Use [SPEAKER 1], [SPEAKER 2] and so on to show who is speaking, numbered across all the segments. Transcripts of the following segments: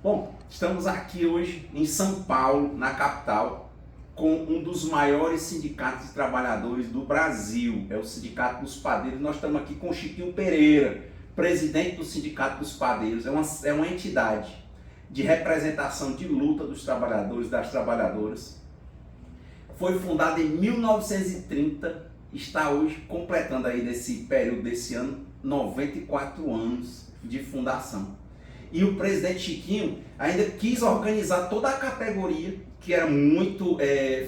[SPEAKER 1] Bom, estamos aqui hoje em São Paulo, na capital, com um dos maiores sindicatos de trabalhadores do Brasil, é o Sindicato dos Padeiros. Nós estamos aqui com o Chiquinho Pereira, presidente do Sindicato dos Padeiros. É uma entidade de representação de luta dos trabalhadores e das trabalhadoras. Foi fundada em 1930, está hoje completando aí nesse período desse ano 94 anos de fundação. E o presidente Chiquinho ainda quis organizar toda a categoria, que era muito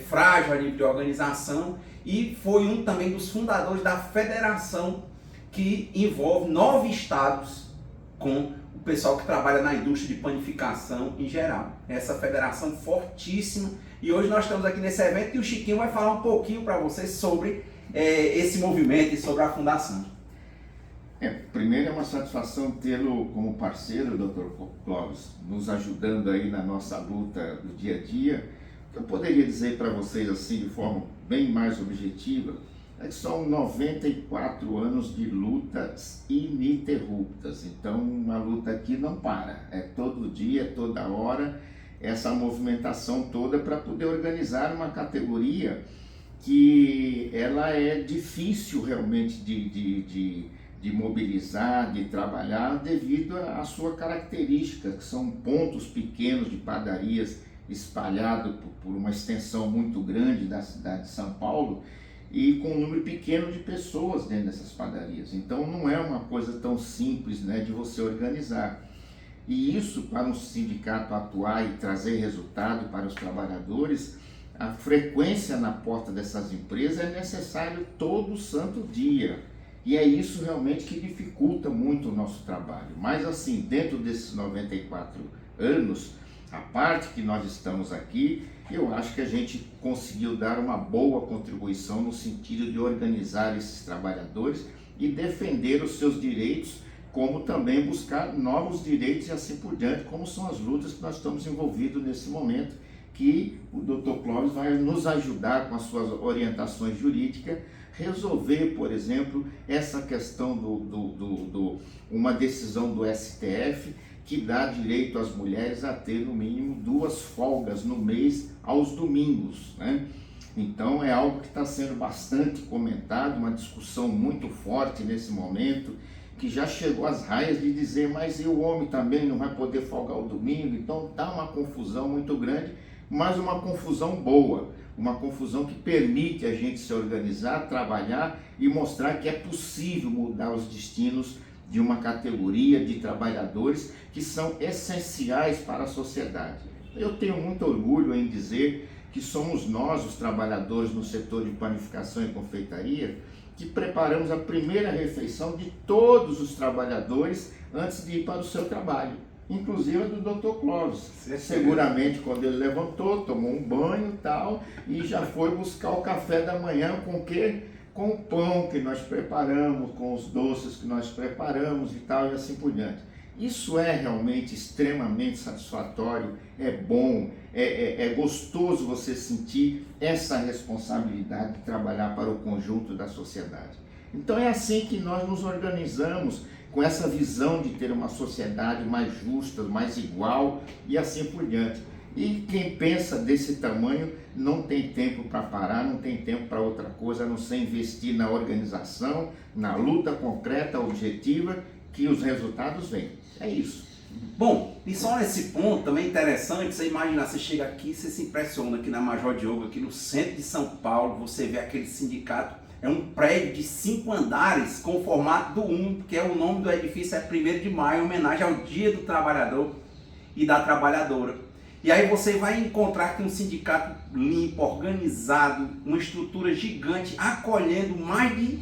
[SPEAKER 1] frágil a nível de organização, e foi um também dos fundadores da federação, que envolve 9 estados, com o pessoal que trabalha na indústria de panificação em geral. Essa federação fortíssima. E hoje nós estamos aqui nesse evento e o Chiquinho vai falar um pouquinho para vocês sobre esse movimento e sobre a fundação.
[SPEAKER 2] Primeiro é uma satisfação tê-lo como parceiro, Dr. Clóvis, nos ajudando aí na nossa luta do dia a dia. O que eu poderia dizer para vocês assim de forma bem mais objetiva é que são 94 anos de lutas ininterruptas. Então a luta aqui não para, é todo dia, toda hora, essa movimentação toda para poder organizar uma categoria que ela é difícil realmente de mobilizar, de trabalhar devido à sua característica, que são pontos pequenos de padarias espalhados por uma extensão muito grande da cidade de São Paulo e com um número pequeno de pessoas dentro dessas padarias. Então não é uma coisa tão simples, né, de você organizar. E isso, para um sindicato atuar e trazer resultado para os trabalhadores, a frequência na porta dessas empresas é necessário todo santo dia. E é isso realmente que dificulta muito o nosso trabalho. Mas assim, dentro desses 94 anos, a parte que nós estamos aqui, eu acho que a gente conseguiu dar uma boa contribuição no sentido de organizar esses trabalhadores e defender os seus direitos, como também buscar novos direitos e assim por diante, como são as lutas que nós estamos envolvidos nesse momento, que o Dr. Clóvis vai nos ajudar com as suas orientações jurídicas, resolver, por exemplo, essa questão uma decisão do STF que dá direito às mulheres a ter no mínimo 2 folgas no mês aos domingos, né? Então é algo que está sendo bastante comentado, uma discussão muito forte nesse momento, que já chegou às raias de dizer, mas e o homem também não vai poder folgar o domingo? Então dá uma confusão muito grande, mas uma confusão boa, uma confusão que permite a gente se organizar, trabalhar e mostrar que é possível mudar os destinos de uma categoria de trabalhadores que são essenciais para a sociedade. Eu tenho muito orgulho em dizer que somos nós, os trabalhadores no setor de panificação e confeitaria, que preparamos a primeira refeição de todos os trabalhadores antes de ir para o seu trabalho, inclusive a do Dr. Clóvis. Seguramente quando ele levantou, tomou um banho e tal, e já foi buscar o café da manhã com o quê? Com o pão que nós preparamos, com os doces que nós preparamos e tal, e assim por diante. Isso é realmente extremamente satisfatório, é bom, é gostoso você sentir essa responsabilidade de trabalhar para o conjunto da sociedade. Então é assim que nós nos organizamos, com essa visão de ter uma sociedade mais justa, mais igual e assim por diante. E quem pensa desse tamanho não tem tempo para parar, não tem tempo para outra coisa, a não ser investir na organização, na luta concreta, objetiva, que os resultados vêm. É isso.
[SPEAKER 1] Bom, e só nesse ponto também é interessante, você imagina, você chega aqui, você se impressiona aqui na Major Diogo, aqui no centro de São Paulo, você vê aquele sindicato, é um prédio de 5 andares com o formato do 1, que é o nome do edifício, é 1º de maio, em homenagem ao Dia do Trabalhador e da Trabalhadora. E aí você vai encontrar aqui um sindicato limpo, organizado, uma estrutura gigante, acolhendo mais de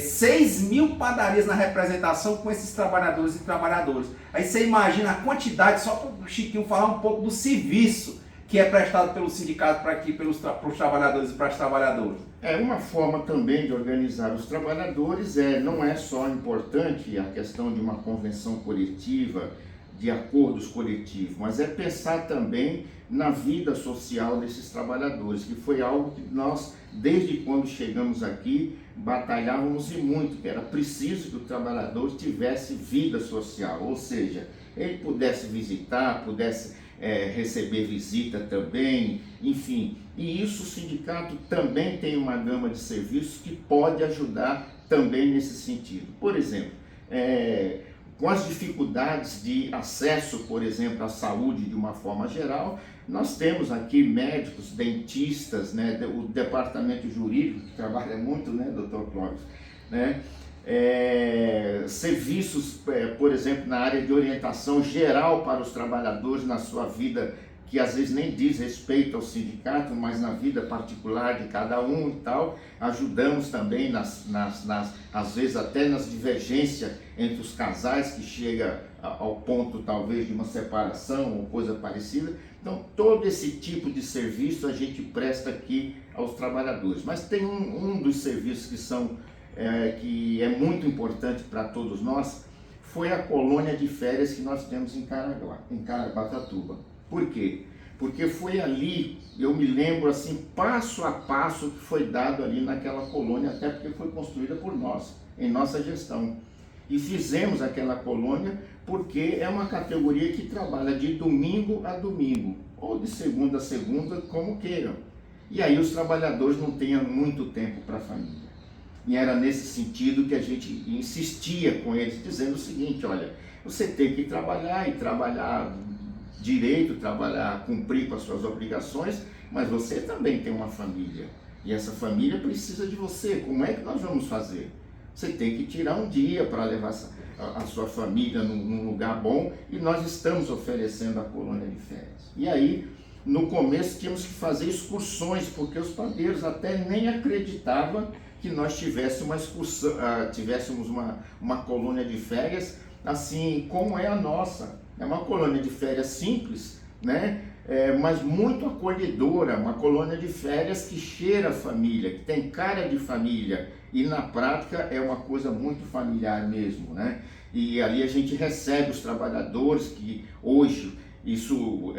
[SPEAKER 1] 6 mil padarias na representação com esses trabalhadores e trabalhadoras. Aí você imagina a quantidade, só para o Chiquinho falar um pouco do serviço que é prestado pelo sindicato para aqui, para os trabalhadores e para as trabalhadoras.
[SPEAKER 2] Uma forma também de organizar os trabalhadores, não é só importante a questão de uma convenção coletiva, de acordos coletivos, mas é pensar também na vida social desses trabalhadores, que foi algo que nós, desde quando chegamos aqui, batalhávamos e muito, que era preciso que o trabalhador tivesse vida social, ou seja, ele pudesse visitar, pudesse receber visita também, enfim. E isso o sindicato também tem uma gama de serviços que pode ajudar também nesse sentido. Por exemplo, com as dificuldades de acesso, por exemplo, à saúde de uma forma geral, nós temos aqui médicos, dentistas, né, o departamento jurídico, que trabalha muito, né, doutor Clóvis, né, serviços, por exemplo, na área de orientação geral para os trabalhadores na sua vida, que às vezes nem diz respeito ao sindicato, mas na vida particular de cada um e tal. Ajudamos também, às vezes até nas divergências entre os casais, que chega ao ponto talvez de uma separação ou coisa parecida. Então, todo esse tipo de serviço a gente presta aqui aos trabalhadores. Mas tem um dos serviços que é muito importante para todos nós, foi a colônia de férias que nós temos em Caraguatatuba. Por quê? Porque foi ali, eu me lembro assim, passo a passo que foi dado ali naquela colônia, até porque foi construída por nós, em nossa gestão. E fizemos aquela colônia porque é uma categoria que trabalha de domingo a domingo, ou de segunda a segunda, como queiram. E aí os trabalhadores não tinham muito tempo para a família. E era nesse sentido que a gente insistia com eles, dizendo o seguinte: olha, você tem que trabalhar e trabalhar direito, cumprir com as suas obrigações, mas você também tem uma família. E essa família precisa de você. Como é que nós vamos fazer? Você tem que tirar um dia para levar a sua família num lugar bom, e nós estamos oferecendo a colônia de férias. E aí, no começo, tínhamos que fazer excursões, porque os padeiros até nem acreditavam que nós tivéssemos uma colônia de férias assim como é a nossa. É uma colônia de férias simples, né? Mas muito acolhedora, uma colônia de férias que cheira a família, que tem cara de família, e na prática é uma coisa muito familiar mesmo, né? E ali a gente recebe os trabalhadores, que hoje isso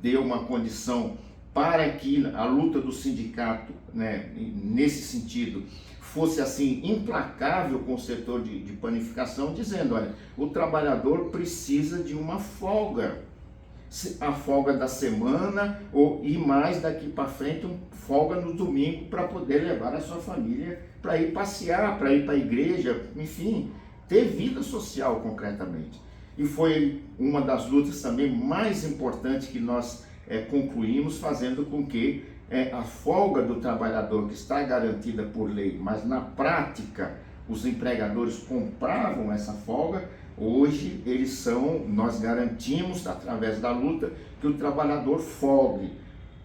[SPEAKER 2] deu uma condição para que a luta do sindicato, né, nesse sentido, fosse assim implacável com o setor de panificação, dizendo: olha, o trabalhador precisa de uma folga, a folga da semana, e mais daqui para frente, folga no domingo, para poder levar a sua família para ir passear, para ir para a igreja, enfim, ter vida social concretamente. E foi uma das lutas também mais importantes que nós concluímos, fazendo com que a folga do trabalhador, que está garantida por lei, mas na prática os empregadores compravam essa folga, hoje nós garantimos através da luta que o trabalhador folgue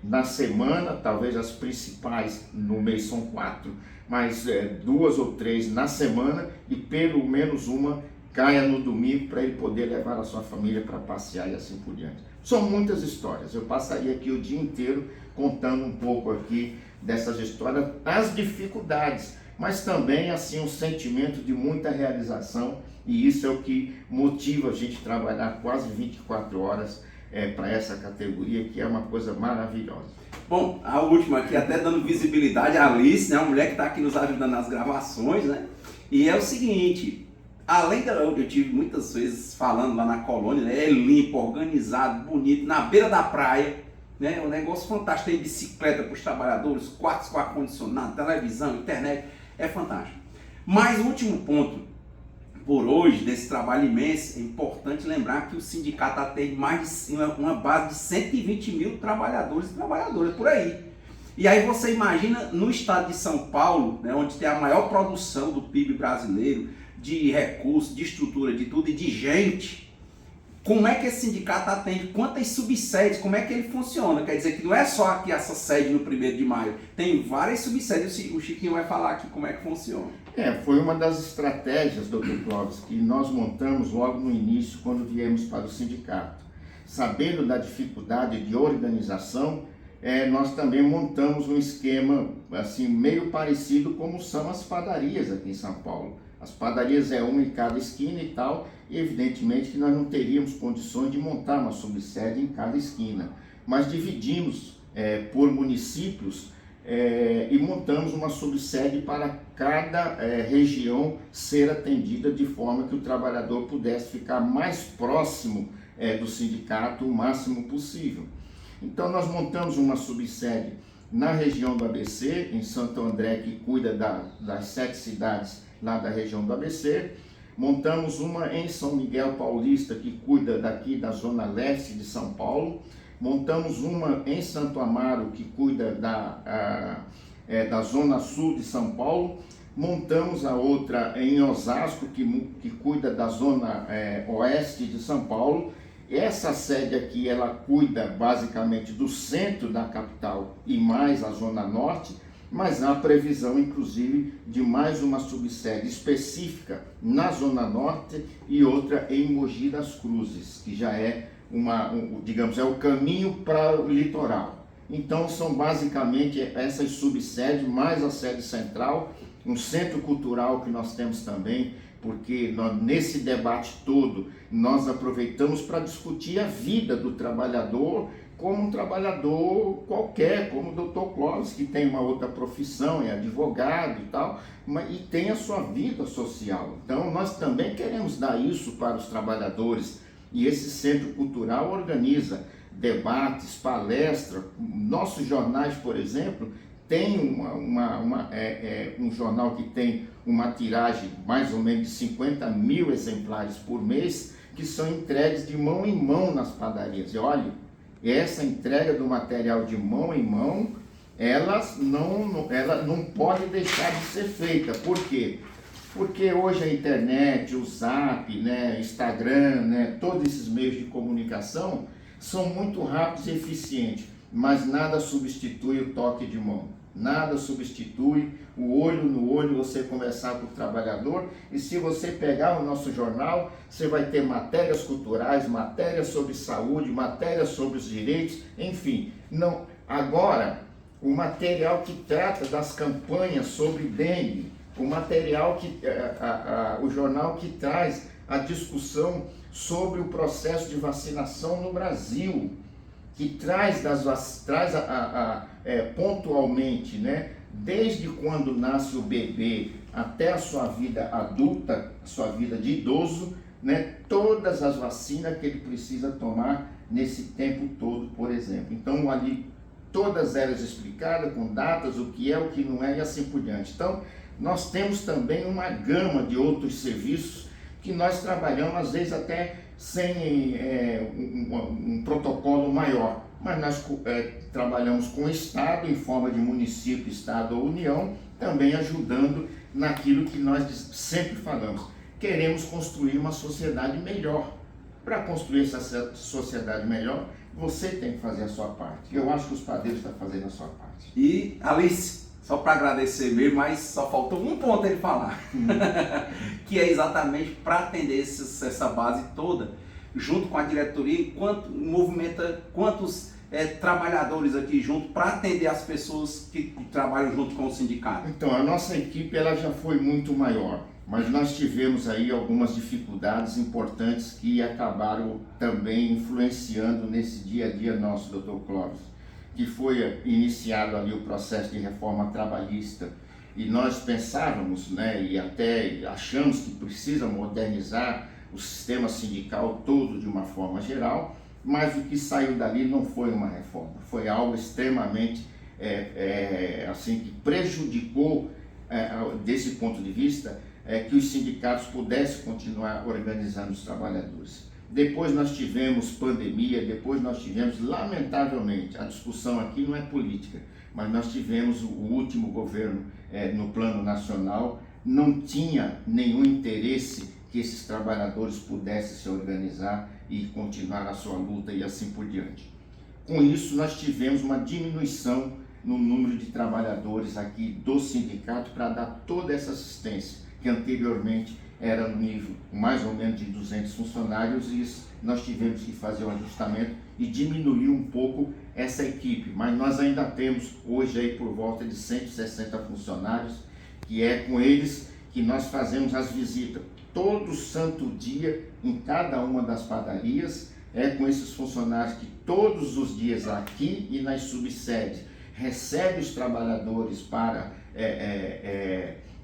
[SPEAKER 2] na semana, talvez as principais no mês são 4, mas 2 ou 3 na semana, e pelo menos uma caia no domingo para ele poder levar a sua família para passear e assim por diante. São muitas histórias, eu passaria aqui o dia inteiro contando um pouco aqui dessas histórias, as dificuldades, mas também assim um sentimento de muita realização, e isso é o que motiva a gente trabalhar quase 24 horas para essa categoria, que é uma coisa maravilhosa.
[SPEAKER 1] Bom, a última aqui, até dando visibilidade, a Alice, né, uma mulher que está aqui nos ajudando nas gravações, né? E é o seguinte: além eu tive muitas vezes falando lá na colônia, né, é limpo, organizado, bonito, na beira da praia, né, um negócio fantástico, tem bicicleta para os trabalhadores, quartos com ar-condicionado, televisão, internet, é fantástico. Mas o último ponto, por hoje, desse trabalho imenso, é importante lembrar que o sindicato atende uma base de 120 mil trabalhadores e trabalhadoras por aí. E aí você imagina no estado de São Paulo, né, onde tem a maior produção do PIB brasileiro, de recursos, de estrutura, de tudo e de gente, como é que esse sindicato atende, quantas subsedes, como é que ele funciona? Quer dizer que não é só aqui essa sede no 1º de maio, tem várias subsedes, o Chiquinho vai falar aqui como é que funciona.
[SPEAKER 2] Foi uma das estratégias, Dr. Clóvis, que nós montamos logo no início, quando viemos para o sindicato. Sabendo da dificuldade de organização, nós também montamos um esquema assim, meio parecido como são as padarias aqui em São Paulo. As padarias é uma em cada esquina e tal, e evidentemente que nós não teríamos condições de montar uma subsede em cada esquina, mas dividimos por municípios e montamos uma subsede para cada região ser atendida de forma que o trabalhador pudesse ficar mais próximo do sindicato o máximo possível. Então nós montamos uma subsede na região do ABC, em Santo André, que cuida das 7 cidades lá da região do ABC. Montamos uma em São Miguel Paulista, que cuida daqui da zona leste de São Paulo. Montamos uma em Santo Amaro, que cuida da zona sul de São Paulo. Montamos a outra em Osasco, que cuida da zona oeste de São Paulo. Essa sede aqui, ela cuida basicamente do centro da capital e mais a zona norte, mas há previsão, inclusive, de mais uma subsede específica na zona norte e outra em Mogi das Cruzes, que já é digamos, é o caminho para o litoral. Então são basicamente essas subsedes, mais a sede central, um centro cultural que nós temos também, porque nesse debate todo nós aproveitamos para discutir a vida do trabalhador como um trabalhador qualquer, como o Dr. Clóvis, que tem uma outra profissão, é advogado e tal, e tem a sua vida social. Então nós também queremos dar isso para os trabalhadores, e esse centro cultural organiza debates, palestras. Nossos jornais, por exemplo, tem um jornal que tem uma tiragem mais ou menos de 50 mil exemplares por mês, que são entregues de mão em mão nas padarias. E olha, essa entrega do material de mão em mão, ela não pode deixar de ser feita. Por quê? Porque hoje a internet, o Zap, Instagram, todos esses meios de comunicação são muito rápidos e eficientes, mas nada substitui o toque de mão, nada substitui o olho no olho, você conversar com o trabalhador. E se você pegar o nosso jornal, você vai ter matérias culturais, matérias sobre saúde, matérias sobre os direitos, enfim. Agora, o material que trata das campanhas sobre dengue, o material o jornal que traz a discussão sobre o processo de vacinação no Brasil, que traz pontualmente, desde quando nasce o bebê até a sua vida adulta, a sua vida de idoso, todas as vacinas que ele precisa tomar nesse tempo todo, por exemplo. Então ali todas elas explicadas com datas, o que é, o que não é e assim por diante. Então nós temos também uma gama de outros serviços que nós trabalhamos, às vezes até sem um protocolo maior, mas nós trabalhamos com o Estado, em forma de município, Estado ou União, também ajudando naquilo que nós sempre falamos. Queremos construir uma sociedade melhor. Para construir essa sociedade melhor, você tem que fazer a sua parte. Eu acho que os padeiros estão fazendo a sua parte.
[SPEAKER 1] E, Alice, só para agradecer mesmo, mas só faltou um ponto ele falar, que é exatamente para atender essa base toda, junto com a diretoria, movimenta quantos trabalhadores aqui junto para atender as pessoas que trabalham junto com o sindicato?
[SPEAKER 2] Então, a nossa equipe ela já foi muito maior, mas nós tivemos aí algumas dificuldades importantes que acabaram também influenciando nesse dia a dia nosso, Dr. Clóvis, que foi iniciado ali o processo de reforma trabalhista, e nós pensávamos, e até achamos que precisa modernizar o sistema sindical todo de uma forma geral, mas o que saiu dali não foi uma reforma, foi algo extremamente assim, que prejudicou, desse ponto de vista, que os sindicatos pudessem continuar organizando os trabalhadores. Depois nós tivemos pandemia, depois nós tivemos, lamentavelmente, a discussão aqui não é política, mas nós tivemos o último governo no plano nacional, não tinha nenhum interesse que esses trabalhadores pudessem se organizar e continuar a sua luta e assim por diante. Com isso, nós tivemos uma diminuição no número de trabalhadores aqui do sindicato para dar toda essa assistência, que anteriormente era no nível mais ou menos de 200 funcionários, e isso nós tivemos que fazer um ajustamento e diminuir um pouco essa equipe, mas nós ainda temos hoje aí por volta de 160 funcionários, que é com eles que nós fazemos as visitas todo santo dia em cada uma das padarias, com esses funcionários que todos os dias aqui e nas subsedes recebe os trabalhadores para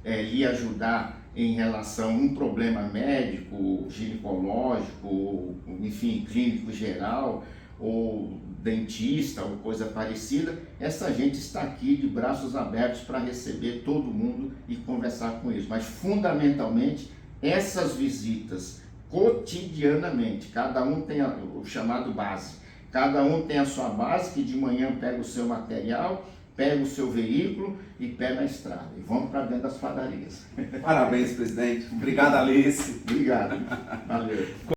[SPEAKER 2] lhe ajudar em relação a um problema médico, ginecológico, enfim, clínico geral, ou dentista, ou coisa parecida, essa gente está aqui de braços abertos para receber todo mundo e conversar com eles. Mas, fundamentalmente, essas visitas cotidianamente, cada um tem o chamado base, cada um tem a sua base, que de manhã pega o seu material, pega o seu veículo e pega a estrada. E vamos para dentro das padarias.
[SPEAKER 1] Parabéns, presidente. Obrigado, Alice.
[SPEAKER 2] Obrigado. Valeu.